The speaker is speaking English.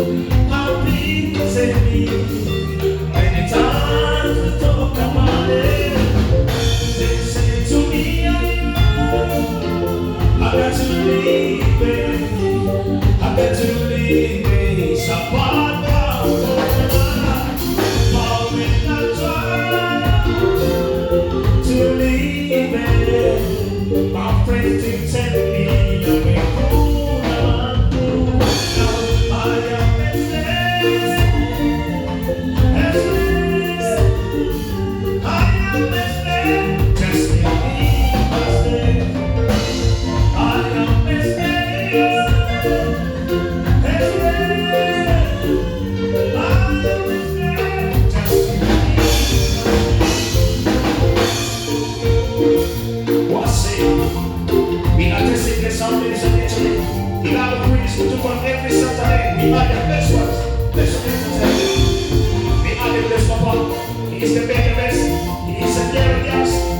How people say me many times we talk about it. They say to me, I got to leave it. I got to leave it. So far when I try to leave it, my friends keep telling me I'm a fool. Now I am misled. I am misled. Just leave my stay. I am misled. Every Saturday, we are the best ones. Let's we are the best papa. He is the very best. He is the very best.